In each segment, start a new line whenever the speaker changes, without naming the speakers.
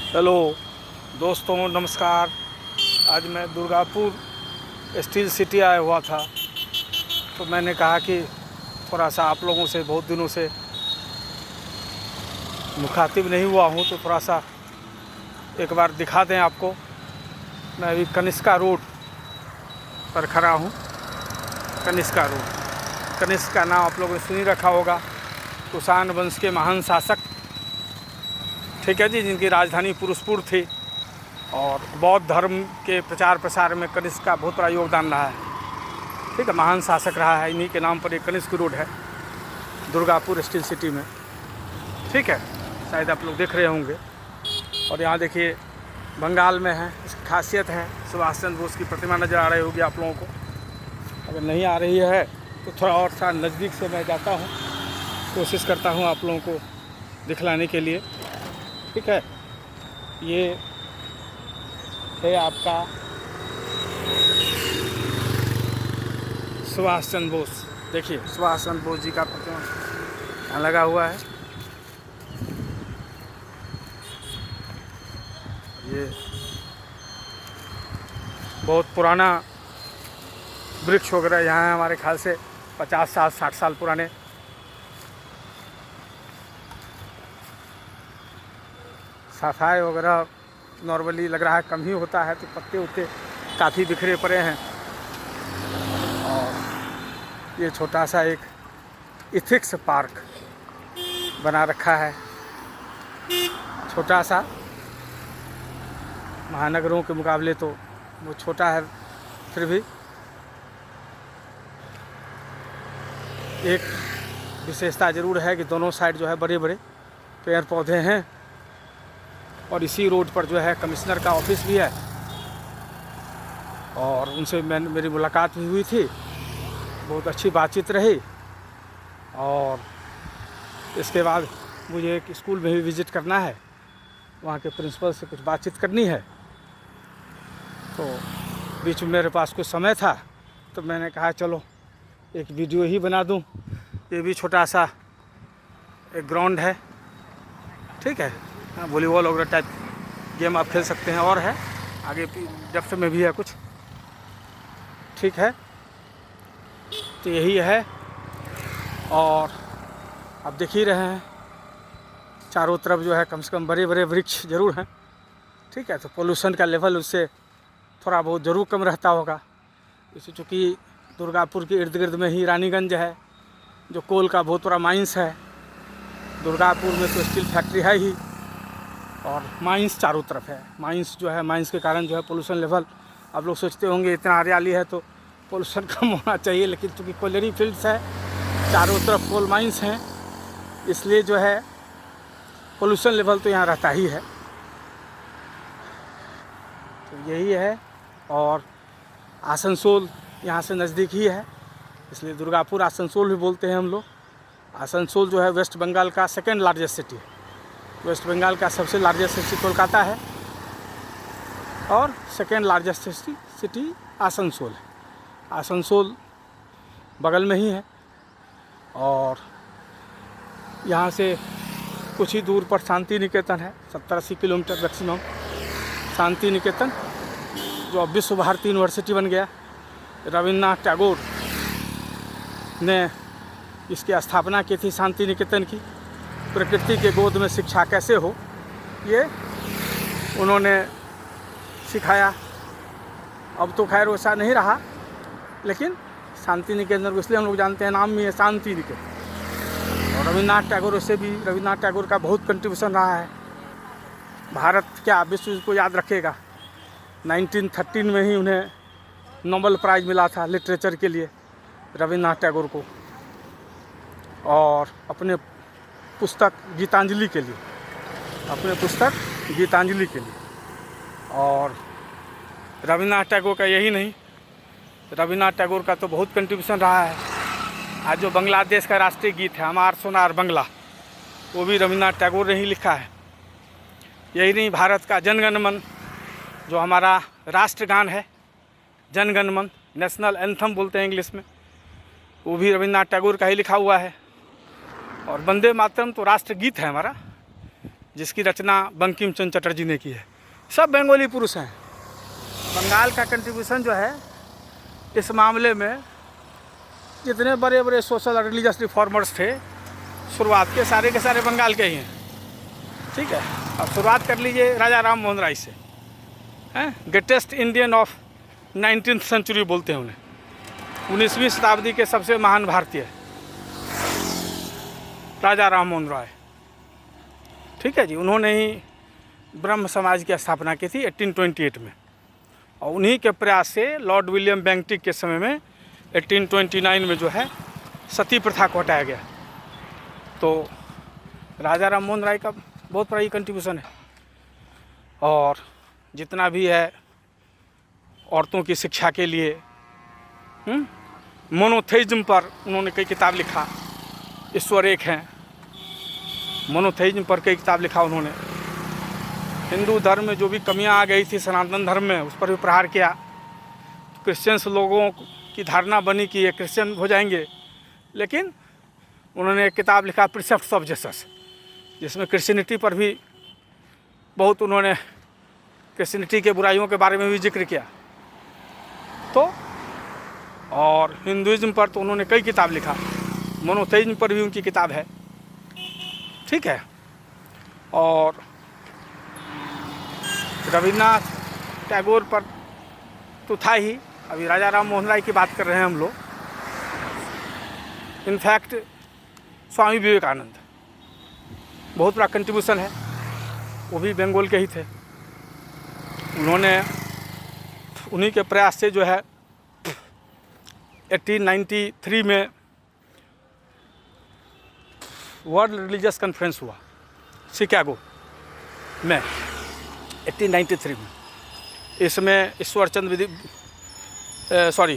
Hello दोस्तों, नमस्कार। आज मैं दुर्गापुर स्टील सिटी आया हुआ था, तो मैंने कहा कि थोड़ा सा आप लोगों से बहुत दिनों से मुखातिब नहीं हुआ हूँ, तो थोड़ा सा एक बार दिखा दें आपको। मैं अभी कनिष्का रोड पर खड़ा हूँ। कनिष्का रोड, कनिष्क का नाम आप लोगों ने सुन ही रखा होगा। कुषाण वंश के महान शासक, ठीक है जी, जिनकी राजधानी पुरुषपुर थी, और बौद्ध धर्म के प्रचार प्रसार में कनिष्क का बहुत बड़ा योगदान रहा है। ठीक है, महान शासक रहा है। इन्हीं के नाम पर एक कनिष्क रोड है दुर्गापुर स्टील सिटी में। ठीक है, शायद आप लोग देख रहे होंगे। और यहाँ देखिए, बंगाल में है, इसकी खासियत है, सुभाष चंद्र बोस की प्रतिमा नज़र आ रही होगी आप लोगों को। अगर नहीं आ रही है तो थोड़ा और सा नज़दीक से मैं जाता हूँ, कोशिश करता हूँ आप लोगों को दिखलाने के लिए। ठीक है, ये है आपका सुभाष चंद्र बोस। देखिए, सुभाष चंद्र बोस जी का प्रतिमा यहाँ लगा हुआ है। ये बहुत पुराना वृक्ष वगैरह यहाँ है, हमारे ख्याल से 50 साल 60 साल पुराने। सफाई वगैरह नॉर्मली लग रहा है कम ही होता है, तो पत्ते उत्ते काफ़ी बिखरे पड़े हैं। और ये छोटा सा एक इथिक्स पार्क बना रखा है, छोटा सा। महानगरों के मुकाबले तो वो छोटा है, फिर भी एक विशेषता ज़रूर है कि दोनों साइड जो है बड़े बड़े पेड़ पौधे हैं। और इसी रोड पर जो है कमिश्नर का ऑफिस भी है, और उनसे मेरी मुलाकात भी हुई थी। बहुत अच्छी बातचीत रही। और इसके बाद मुझे एक स्कूल में भी विज़िट करना है, वहाँ के प्रिंसिपल से कुछ बातचीत करनी है। तो बीच में मेरे पास कुछ समय था, तो मैंने कहा चलो एक वीडियो ही बना दूँ। ये भी छोटा सा एक ग्राउंड है, ठीक है। हाँ, वॉलीबॉल वगैरह टाइप गेम आप खेल सकते हैं, और है आगे डेप्थ में भी है कुछ। ठीक है, तो यही है। और आप देख ही रहे हैं, चारों तरफ जो है कम से कम बड़े बड़े वृक्ष ज़रूर हैं। ठीक है, तो पोल्यूशन का लेवल उससे थोड़ा बहुत ज़रूर कम रहता होगा। इसी चूँकि दुर्गापुर के इर्द गिर्द में ही रानीगंज है, जो कोल का बहुत बड़ा माइंस है। दुर्गापुर में तो स्टील फैक्ट्री है ही, और माइंस चारों तरफ है। माइंस जो है, माइंस के कारण जो है पोल्यूशन लेवल, आप लोग सोचते होंगे इतना हरियाली है तो पोल्यूशन कम होना चाहिए, लेकिन चूँकि कोयलरी फील्ड्स है, चारों तरफ कोल माइंस हैं, इसलिए जो है पोल्यूशन लेवल तो यहाँ रहता ही है। तो यही है। और आसनसोल यहाँ से नज़दीक ही है, इसलिए दुर्गापुर आसनसोल भी बोलते हैं हम लोग। आसनसोल जो है वेस्ट बंगाल का सेकेंड लार्जेस्ट सिटी है। वेस्ट बंगाल का सबसे लार्जेस्ट सिटी कोलकाता है, और सेकेंड लार्जेस्ट सिटी आसनसोल है। आसनसोल बगल में ही है, और यहाँ से कुछ ही दूर पर शांति निकेतन है, 70-80 किलोमीटर मैक्सिमम। शांति निकेतन जो अब विश्व भारती यूनिवर्सिटी बन गया। रविन्द्रनाथ टैगोर ने इसकी स्थापना की थी, शांति निकेतन की। प्रकृति के गोद में शिक्षा कैसे हो, ये उन्होंने सिखाया। अब तो खैर वैसा नहीं रहा, लेकिन शांति निकेतन को इसलिए हम लोग जानते हैं, नाम भी है शांति निकेतन। और रविन्द्रनाथ टैगोर से भी, रविन्द्रनाथ टैगोर का बहुत कंट्रीब्यूशन रहा है। भारत क्या विश्व को याद रखेगा। 1913 में ही उन्हें नोबेल प्राइज़ मिला था लिटरेचर के लिए, रविन्द्रनाथ टैगोर को। और अपने पुस्तक गीतांजलि के लिए, और रविन्द्रनाथ टैगोर का यही नहीं, रविन्द्रनाथ टैगोर का तो बहुत कंट्रीब्यूशन रहा है। आज जो बांग्लादेश का राष्ट्रीय गीत है हमार सोनार बंगला, वो भी रविन्द्रनाथ टैगोर ने ही लिखा है। यही नहीं, भारत का जनगण मन जो हमारा राष्ट्रगान है, जनगण मन, नेशनल एंथम बोलते हैं इंग्लिश में, वो भी रविन्द्रनाथ टैगोर का ही लिखा हुआ है। और वंदे मातरम तो राष्ट्रगीत है हमारा, जिसकी रचना बंकिम चंद्र चटर्जी ने की है। सब बंगाली पुरुष हैं। बंगाल का कंट्रीब्यूशन जो है इस मामले में, जितने बड़े बड़े सोशल और रिलीजियस रिफॉर्मर्स थे शुरुआत के सारे बंगाल के ही हैं। ठीक है, अब शुरुआत कर लीजिए राजा राम मोहन राय से, हैं, greatest Indian of 19th century बोलते हैं उन्हें, 19वीं शताब्दी के सबसे महान भारतीय राजा राम मोहन राय। ठीक है जी, उन्होंने ही ब्रह्म समाज की स्थापना की थी 1828 में, और उन्हीं के प्रयास से लॉर्ड विलियम बेंटिक के समय में 1829 में जो है सती प्रथा को हटाया गया। तो राजा राम मोहन राय का बहुत बड़ा ही कंट्रीब्यूशन है। और जितना भी है औरतों की शिक्षा के लिए, मोनोथेइज्म पर उन्होंने कई किताब लिखा। ईश्वर एक हैं, मोनोथेइज्म पर कई किताब लिखा उन्होंने। हिंदू धर्म में जो भी कमियां आ गई थी सनातन धर्म में, उस पर भी प्रहार किया। क्रिश्चियंस लोगों की धारणा बनी कि ये क्रिश्चियन हो जाएंगे, लेकिन उन्होंने एक किताब लिखा प्रिसेप्ट्स ऑफ जीसस, जिसमें क्रिश्चियनिटी पर भी बहुत उन्होंने क्रिश्चियनिटी के बुराइयों के बारे में भी जिक्र किया। तो और हिंदुइज्म पर तो उन्होंने कई किताब लिखा, मोनोथेइज्म पर भी उनकी किताब है। ठीक है, और रविन्द्रनाथ टैगोर पर तो था ही। अभी राजा राम मोहन राय की बात कर रहे हैं हम लोग। इनफैक्ट स्वामी विवेकानंद, बहुत बड़ा कंट्रीब्यूशन है, वो भी बंगाल के ही थे। उन्होंने उन्हीं के प्रयास से जो है 1893 में वर्ल्ड रिलीजियस कॉन्फ्रेंस हुआ शिकागो में 1893 में। इसमें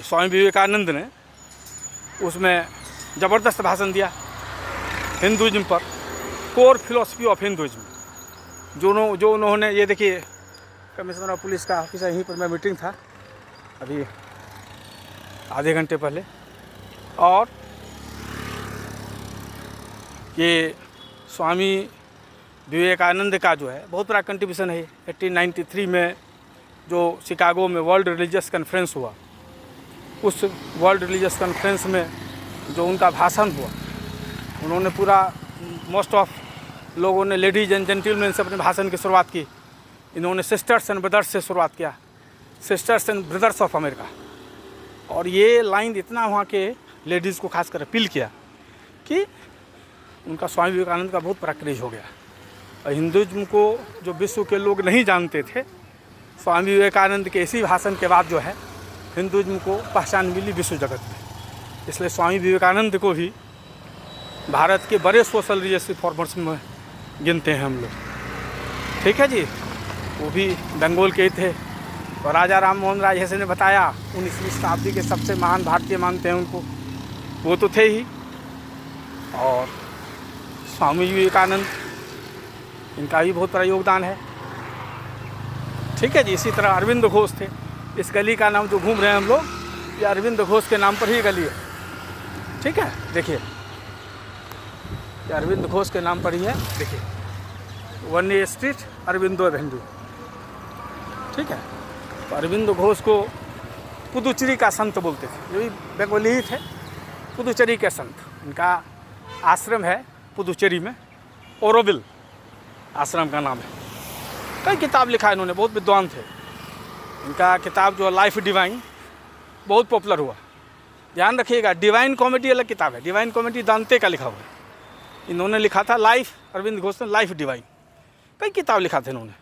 स्वामी विवेकानंद ने उसमें ज़बरदस्त भाषण दिया हिंदुइज्म पर, कोर फिलॉसफी ऑफ हिंदुइज्म। जो उन्होंने, ये देखिए कमिश्नर ऑफ पुलिस का ऑफिस, यहीं पर मैं मीटिंग था अभी आधे घंटे पहले, और ये स्वामी विवेकानंद का जो है बहुत बड़ा कंट्रीब्यूशन है। 1893 में जो शिकागो में वर्ल्ड रिलीजियस कॉन्फ्रेंस हुआ, उस वर्ल्ड रिलीजियस कॉन्फ्रेंस में जो उनका भाषण हुआ, उन्होंने पूरा, मोस्ट ऑफ लोगों ने लेडीज एंड जेंटलमैन से अपने भाषण की शुरुआत की। इन्होंने सिस्टर्स एंड ब्रदर्स से शुरुआत किया, sisters and brothers of America. और ये लाइन इतना वहाँ के लेडीज़ को खासकर अपील किया कि उनका स्वामी विवेकानंद का बहुत बड़ा क्रेज हो गया। और हिंदुइज्म को जो विश्व के लोग नहीं जानते थे, स्वामी विवेकानंद के इसी भाषण के बाद जो है हिंदुइज्म को पहचान मिली विश्व जगत में। इसलिए स्वामी विवेकानंद को ही भारत के बड़े सोशल रिलीजियस रिफॉर्मर्स में गिनते हैं हम लोग। ठीक है जी, वो भी बंगाल के ही थे। और राजा राम मोहन राय जैसे ने बताया 19वीं शताब्दी के सबसे महान भारतीय मानते हैं उनको, वो तो थे ही। और स्वामी विवेकानंद, इनका भी बहुत बड़ा योगदान है। ठीक है जी, इसी तरह अरविंद घोष थे। इस गली का नाम जो घूम रहे हैं हम लोग, ये अरविंद घोष के नाम पर ही गली है। ठीक है, देखिए ये अरविंद घोष के नाम पर ही है। देखिए 1A स्ट्रीट, अरविंदो एवेन्यू। ठीक है, तो अरविंद घोष को पुदुचेरी का संत बोलते थे, ये भी बंगाली ही थे, पुदुचेरी के संत। इनका आश्रम है पुदुचेरी में, ओरोविल आश्रम का नाम है। कई किताब लिखा इन्होंने, बहुत विद्वान थे। इनका किताब जो लाइफ डिवाइन बहुत पॉपुलर हुआ। ध्यान रखिएगा, डिवाइन कॉमेडी अलग किताब है, डिवाइन कॉमेडी दांते का लिखा हुआ है। इन्होंने लिखा था लाइफ, अरविंद घोष ने लाइफ डिवाइन। कई किताब लिखा था इन्होंने।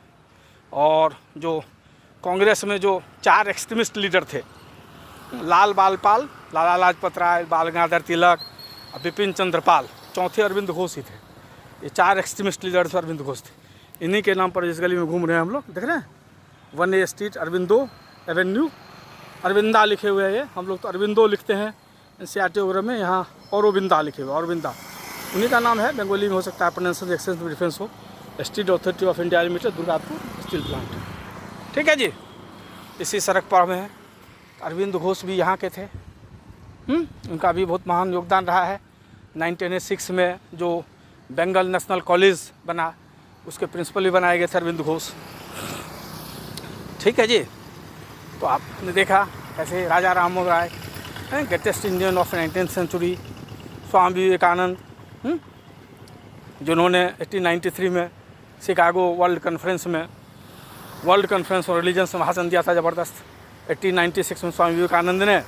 और जो कांग्रेस में जो 4 एक्सट्रीमिस्ट लीडर थे, लाल बालपाल, लाला लाजपत राय, बाल गंगाधर तिलक, बिपिन चंद्र पाल, चौथे अरविंद घोष ही थे। ये 4 एक्सट्रीमिस्ट लीडर्स अरविंद घोष थे। इन्हीं के नाम पर इस गली में घूम रहे हैं हम लोग, देख रहे हैं 1A street, Aurobindo Avenue. Aravinda लिखे हुए हैं ये, हम लोग तो अरविंदो लिखते हैं NCERT वगैरह में, यहाँ औरबिंदा लिखे हुए, औरबिंदा उन्हीं का नाम है। बंगाली में हो सकता है प्रोनाउंसिएशन एक्सचेंज में डिफरेंस हो। Steel authority of India limited, Durgapur steel plant. ठीक है जी, इसी सड़क पर में है। अरविंद घोष भी यहाँ के थे। उनका भी बहुत महान योगदान रहा है। 1906 में जो बंगाल नेशनल कॉलेज बना, उसके प्रिंसिपल भी बनाए गए थे अरविंद घोष। ठीक है जी। तो आपने देखा कैसे Raja Ram Mohan Roy, greatest Indian of 19th century, Swami Vivekananda, जिन्होंने 1893 में Chicago world conference on religions में भाषण दिया था ज़बरदस्त। 1896 में स्वामी विवेकानंद ने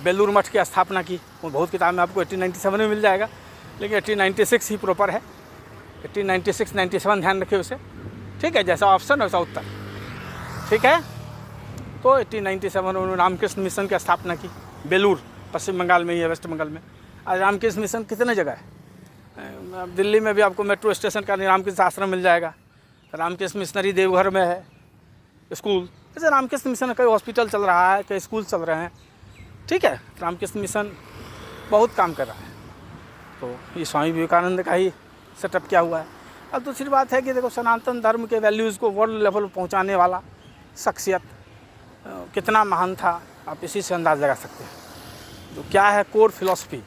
बेलूर मठ की स्थापना की। वो बहुत किताब में आपको 1897 में मिल जाएगा, लेकिन 1896 ही प्रॉपर है। 1896 97 ध्यान रखिए उसे। ठीक है, जैसा ऑप्शन वैसा उत्तर। ठीक है। तो 1897 में उन्होंने रामकृष्ण मिशन की स्थापना की। बेलूर पश्चिम बंगाल में ही है, वेस्ट बंगाल में। आज रामकृष्ण मिशन कितने जगह है? दिल्ली में भी आपको मेट्रो स्टेशन का रामकृष्ण आश्रम मिल जाएगा। रामकृष्ण मिशनरी देवघर में है स्कूल। जैसे रामकृष्ण मिशन कई हॉस्पिटल चल रहा है, कई स्कूल चल रहे हैं। ठीक है, रामकृष्ण मिशन बहुत काम कर रहा है। तो ये स्वामी विवेकानंद का ही सेटअप किया हुआ है। अब दूसरी बात है कि देखो, सनातन धर्म के वैल्यूज़ को वर्ल्ड लेवल पर पहुँचाने वाला शख्सियत कितना महान था, आप इसी से अंदाज़ लगा सकते हैं। तो क्या है कोर फिलॉसफी,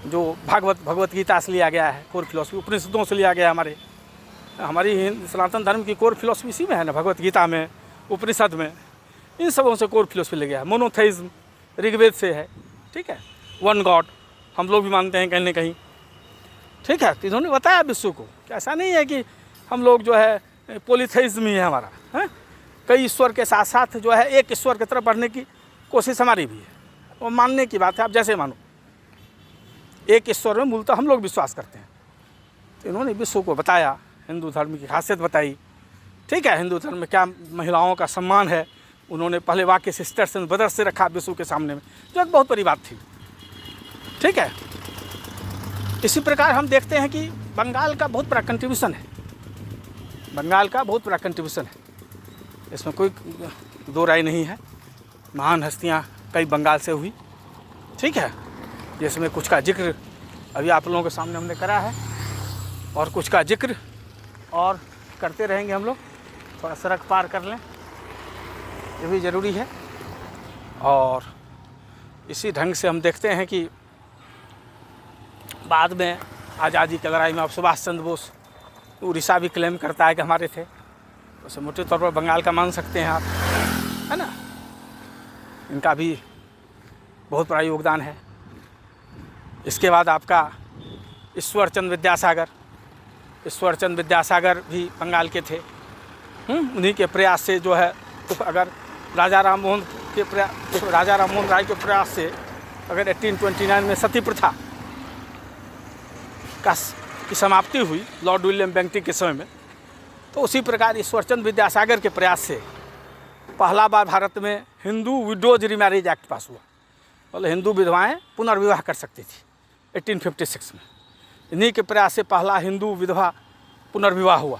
जो भगवत गीता से लिया गया है, कोर फिलॉसफी उपनिषदों से लिया गया है। हमारी सनातन धर्म की कोर फिलॉसफी इसी में है ना, भगवत गीता में, उपनिषद में, इन सबों से कोर फिलॉसफी ले गया है। मोनोथेइज्म ऋग्वेद से है। ठीक है, वन गॉड हम लोग भी मानते हैं कहीं ना कहीं। ठीक है, तो इन्होंने बताया विश्व को कि ऐसा नहीं है कि हम लोग जो है पॉलीथेइज्म ही है हमारा, है कई ईश्वर के साथ साथ जो है एक ईश्वर की तरफ बढ़ने की कोशिश हमारी भी है। वो मानने की बात है, आप जैसे मानो। एक ईश्वर में मूलतः हम लोग विश्वास करते हैं। तो इन्होंने विश्व को बताया, हिंदू धर्म की खासियत बताई। ठीक है, हिंदू धर्म में क्या महिलाओं का सम्मान है, उन्होंने पहले वाक्य सिस्टर्स एंड ब्रदर्स से रखा विश्व के सामने में, जो एक बहुत बड़ी बात थी। ठीक है, इसी प्रकार हम देखते हैं कि बंगाल का बहुत बड़ा कंट्रीब्यूशन है। बंगाल का बहुत बड़ा कंट्रीब्यूशन है, इसमें कोई दो राय नहीं है। महान हस्तियाँ कई बंगाल से हुई। ठीक है, जिसमें कुछ का जिक्र अभी आप लोगों के सामने हमने करा है, और कुछ का जिक्र और करते रहेंगे हम लोग। थोड़ा सड़क पार कर लें, ये भी ज़रूरी है। और इसी ढंग से हम देखते हैं कि बाद में आज़ादी की लड़ाई में अब सुभाष चंद्र बोस उड़ीसा भी क्लेम करता है कि हमारे थे। उसे मोटे तौर पर बंगाल का मान सकते हैं आप, है ना। इनका भी बहुत बड़ा योगदान है। इसके बाद आपका ईश्वरचंद विद्यासागर भी बंगाल के थे। उन्हीं के प्रयास से जो है, तो अगर राजा राम मोहन राय के प्रयास से अगर 1829 में सती प्रथा की समाप्ति हुई लॉर्ड विलियम बेंटिंक के समय में, तो उसी प्रकार ईश्वरचंद विद्यासागर के प्रयास से पहला बार भारत में हिंदू विडोज रीमैरिज एक्ट पास हुआ। मतलब हिंदू विधवाएं पुनर्विवाह कर सकती थी 1856 में। इन्हीं के प्रयास से पहला हिंदू विधवा पुनर्विवाह हुआ,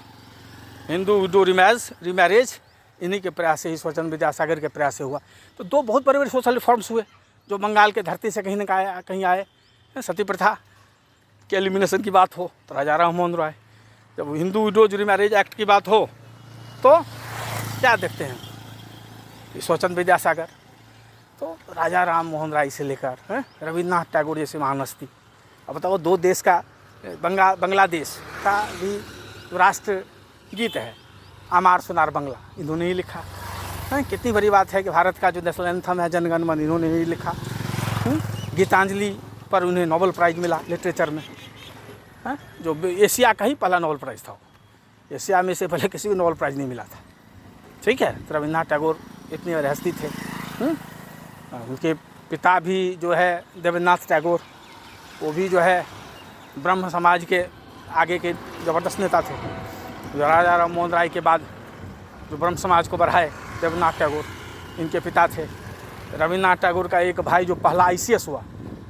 हिंदू विडो रीमैरिज इन्हीं के प्रयास से, ईश्वरचंद विद्यासागर के प्रयास से हुआ। तो दो बहुत बड़े बड़े सोशल रिफॉर्म्स हुए जो बंगाल के धरती से कहीं न कहीं आए। सती प्रथा के एलिमिनेशन की बात हो तो राजा राम मोहन राय, जब हिंदू विडोज रीमैरिज एक्ट की बात हो तो क्या देखते हैं, ईश्वरचंद विद्यासागर। तो राजा राम मोहन राय से लेकर रविन्द्रनाथ टैगोर जैसे महान हस्ती। अब बताओ, दो देश का, बांग्लादेश का भी राष्ट्र गीत है आमार सोनार बंगला, इन्होंने ही लिखा है। कितनी बड़ी बात है कि भारत का जो नेशनल एंथम है जनगण मन, इन्होंने ही लिखा। गीतांजलि पर उन्हें नोबेल प्राइज़ मिला लिटरेचर में, जो एशिया का ही पहला नोबेल प्राइज़ था। एशिया में से पहले किसी को नोबेल प्राइज़ नहीं मिला था। ठीक है, तो रविन्द्रनाथ टैगोर इतनी बड़े हस्ती थे। उनके पिता भी जो है देवेंद्रनाथ टैगोर, वो भी जो है ब्रह्म समाज के आगे के ज़बरदस्त नेता थे। जो राजा राम मोहन राय के बाद जो ब्रह्म समाज को बढ़ाए देवेंद्रनाथ टैगोर, इनके पिता थे। रविन्द्रनाथ टैगोर का एक भाई जो पहला ICS हुआ,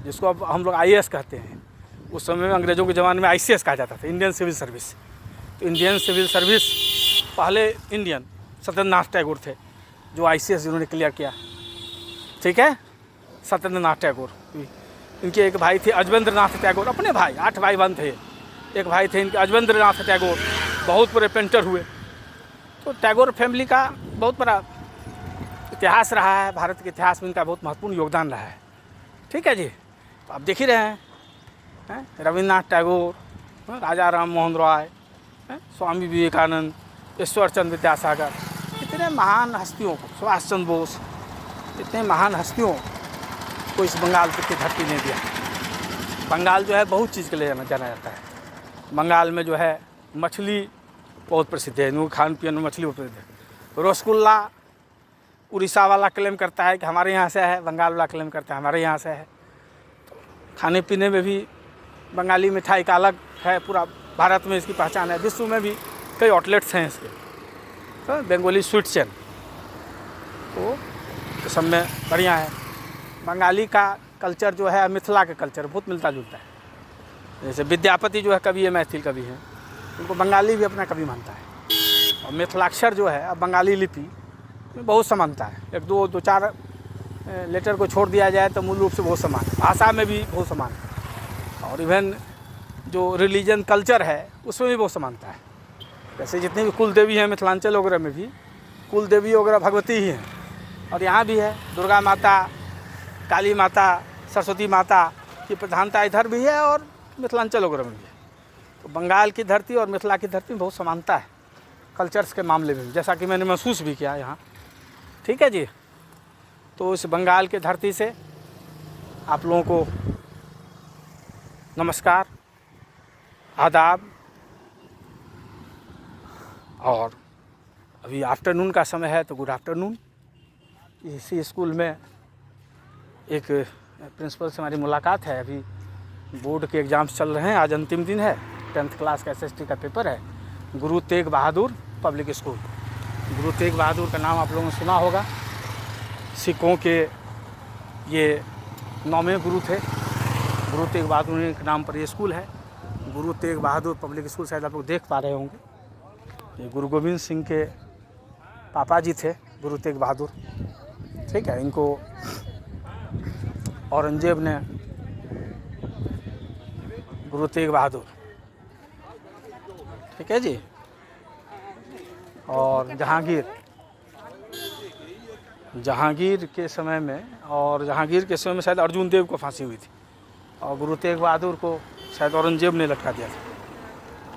जिसको अब हम लोग IAS कहते हैं, उस समय में अंग्रेज़ों के ज़माने में ICS कहा जाता था, इंडियन सिविल सर्विस। तो इंडियन सिविल सर्विस पहले इंडियन सत्येंद्रनाथ टैगोर थे जो ICS जिन्होंने क्लियर किया। ठीक है, सत्येंद्रनाथ टैगोर। इनके एक भाई थे अजवेंद्रनाथ टैगोर, अपने भाई, 8 भाई बहन थे। एक भाई थे इनके अजवेंद्रनाथ टैगोर, बहुत बड़े पेंटर हुए। तो टैगोर फैमिली का बहुत बड़ा इतिहास रहा है, भारत के इतिहास में इनका बहुत महत्वपूर्ण योगदान रहा है। ठीक है जी, तो आप देख ही रहे हैं रविन्द्रनाथ टैगोर, राजा राम मोहन राय, स्वामी विवेकानंद, ईश्वर चंद्र विद्यासागर, इतने महान हस्तियों को, सुभाष चंद्र बोस, इतने महान हस्तियों को इस बंगाल की धरती ने दिया। बंगाल जो है बहुत चीज़ के लिए जाना जाता है। बंगाल में जो है मछली बहुत प्रसिद्ध है, इनका खान पीन में मछली बहुत प्रसिद्ध है। रसगुल्ला उड़ीसा वाला क्लेम करता है कि हमारे यहाँ से है, बंगाल वाला क्लेम करता है हमारे यहाँ से है। तो खाने पीने में भी बंगाली मिठाई का अलग है, पूरा भारत में इसकी पहचान है, विश्व में भी कई आउटलेट्स हैं इसके। तो बंगाली स्वीट चैन तो सब में बढ़िया है। बंगाली का कल्चर जो है मिथिला के कल्चर बहुत मिलता जुलता है। जैसे विद्यापति जो है कवि है, मैथिल कवि हैं, उनको बंगाली भी अपना कवि मानता है। और मिथिलाक्षर जो है अब बंगाली लिपि में बहुत समानता है। एक दो चार लेटर को छोड़ दिया जाए तो मूल रूप से बहुत समान है, भाषा में भी बहुत समान है। और इवन जो रिलीजन कल्चर है उसमें भी बहुत समानता है। जैसे जितनी भी कुल देवी हैं मिथिलांचल वगैरह में भी कुल देवी वगैरह भगवती ही हैं, और यहाँ भी है दुर्गा माता, काली माता, सरस्वती माता की प्रधानता इधर भी है और मिथिलांचल वगैरह में भी है। तो बंगाल की धरती और मिथिला की धरती में बहुत समानता है कल्चर्स के मामले में, जैसा कि मैंने महसूस भी किया यहाँ। ठीक है जी। तो इस बंगाल की धरती से आप लोगों को नमस्कार, आदाब। और अभी आफ्टरनून का समय है तो गुड आफ्टरनून। इसी स्कूल में एक प्रिंसिपल से हमारी मुलाकात है। अभी बोर्ड के एग्ज़ाम्स चल रहे हैं, आज अंतिम दिन है, 10th क्लास का SST का पेपर है। गुरु तेग बहादुर पब्लिक स्कूल, गुरु तेग बहादुर का नाम आप लोगों ने सुना होगा। सिखों के ये 9वें गुरु थे। गुरु तेग बहादुर के नाम पर ये स्कूल है, गुरु तेग बहादुर पब्लिक स्कूल। शायद आप लोग देख पा रहे होंगे, ये गुरु गोविंद सिंह के पापा जी थे गुरु तेग बहादुर। ठीक है, इनको औरंगजेब ने गुरु तेग बहादुर, ठीक है जी। और जहांगीर के समय में, और जहांगीर के समय में शायद अर्जुन देव को फांसी हुई थी, और गुरु तेग बहादुर को शायद औरंगजेब ने लटका दिया था।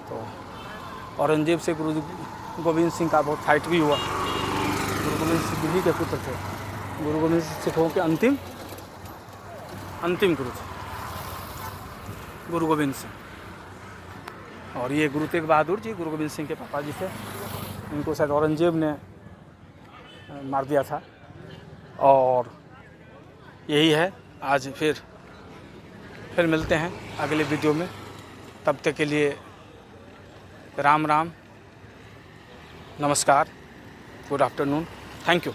तो औरंगजेब से गुरु गोविंद सिंह का बहुत फाइट भी हुआ। गुरु गोविंद सिंह जी के पुत्र थे। गुरु गोविंद सिंह सिखों के अंतिम गुरु थे गुरु गोविंद सिंह। और ये गुरु तेग बहादुर जी गुरु गोविंद सिंह के पापा जी थे। इनको शायद औरंगजेब ने मार दिया था। और यही है, आज फिर मिलते हैं अगले वीडियो में। तब तक के लिए राम राम, नमस्कार, गुड आफ्टरनून, थैंक यू।